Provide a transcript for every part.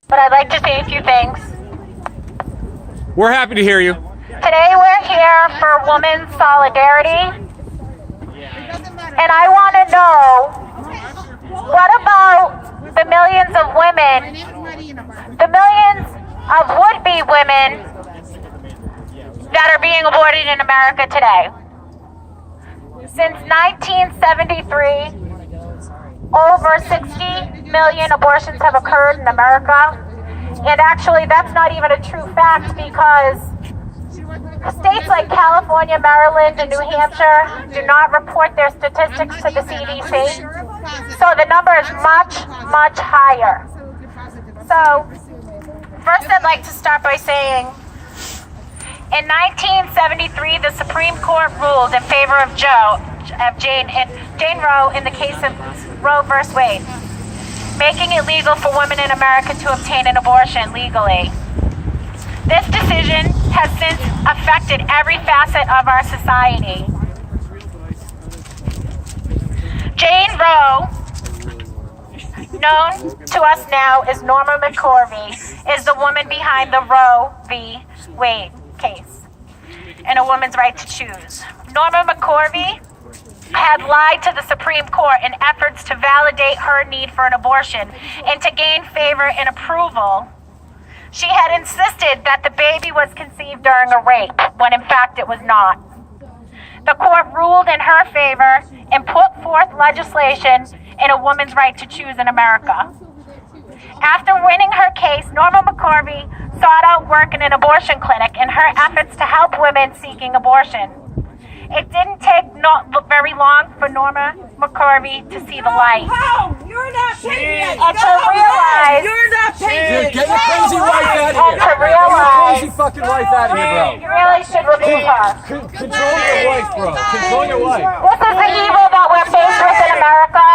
but I'd like to say a few things. We're happy to hear you. Today we're here for women's solidarity, and I want to know, what about the millions of women, the millions of would-be women that are being aborted in America today? Since 1973, over 60 million abortions have occurred in America. And actually, that's not even a true fact, because states like California, Maryland, and New Hampshire do not report their statistics to the CDC. So the number is much, much higher. So first I'd like to start by saying, in 1973, the Supreme Court ruled in favor of Jane Roe in the case of Roe v. Wade, making it legal for women in America to obtain an abortion legally. This decision has since affected every facet of our society. Jane Roe, known to us now as Norma McCorvey, is the woman behind the Roe v. Wade case and a woman's right to choose. Norma McCorvey had lied to the Supreme Court in efforts to validate her need for an abortion and to gain favor and approval. She had insisted that the baby was conceived during a rape, when in fact it was not. The court ruled in her favor and put forth legislation in a woman's right to choose in America. After winning her case, Norma McCorvey sought out work in an abortion clinic in her efforts to help women seeking abortion. It didn't take very long for Norma McCorvey to see the light. Oh, you're not paid. And to realize, you're not paid. Get your crazy wife out of and here. to realize, Crazy fucking wife out of here, you really should remove her. Control your wife, bro. Control your wife. This is the evil that we're faced with in America.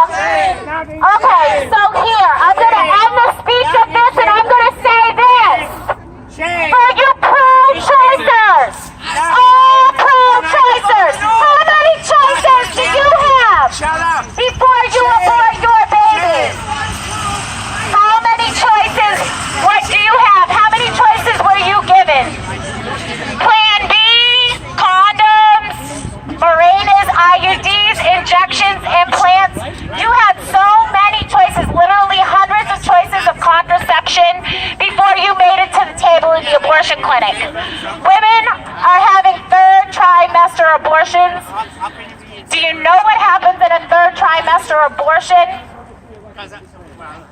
Okay, so here, I'm going to end the speech of this, and I'm going to say this. For you pro-choicers, all pro-choicers, how many choices do you have before you abort your babies? How many choices, what do you have? How many choices were you given? Plan B, condoms, Mirainas, IUDs, injections, implants. You had so many choices, literally hundreds of choices of contraception before you made it to the table in the abortion clinic. Women are having third trimester abortions. Do you know what happens in a third trimester abortion?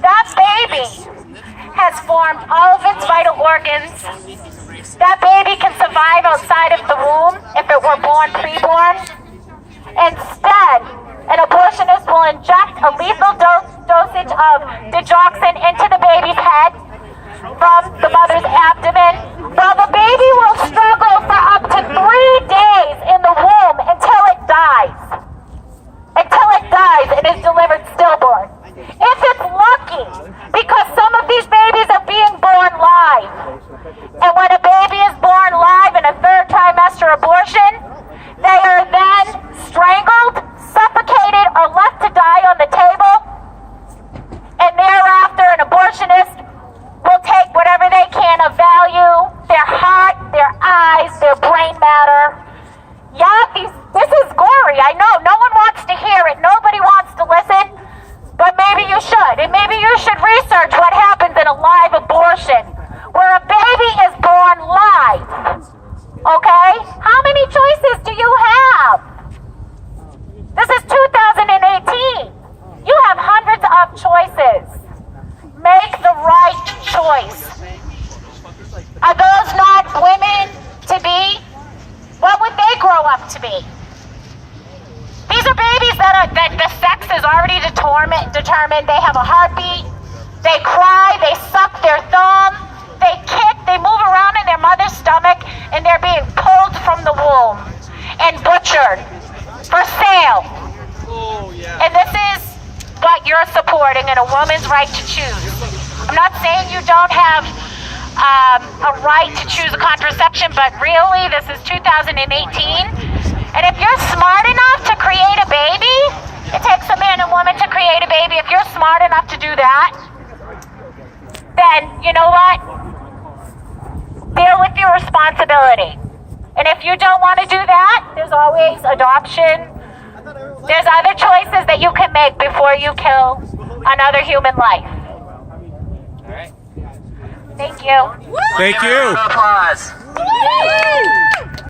That baby has formed all of its vital organs. That baby can survive outside of the womb if it were born preborn. Instead, an abortionist will inject a lethal dosage of digoxin into the baby's head from the mother's abdomen, while the baby will struggle for up to 3 days in the womb until it dies. Until it dies and is delivered stillborn. If it's lucky, because some of these babies are being born live. And when a baby is born live in a third trimester abortion, they are then strangled, suffocated, or left to die on the table. And thereafter, an abortionist will take whatever they can of value, their heart, their eyes, their brain matter. Yeah, this is gory. I know, no one wants to hear it. Nobody wants to listen. But maybe you should. And maybe you should research what happens in a live abortion, where a baby is born live. Okay? How many choices do you have? This is 2018. You have hundreds of choices. Make the right choice. Are those not women to be? What would they grow up to be? These are babies that the sex is already determined. They have a heartbeat. They cry. They suck their thumb. They kick. They move around in their mother's stomach, and they're being pulled from the womb and butchered for sale. And this is what you're supporting in a woman's right to choose. I'm not saying you don't have a right to choose a contraception, but really, this is 2018. And if you're smart enough to create a baby, it takes a man and woman to create a baby. If you're smart enough to do that, then you know what? Deal with your responsibility. And if you don't want to do that, there's always adoption. There's other choices that you can make before you kill another human life. All right. Thank you. Thank you. Applause.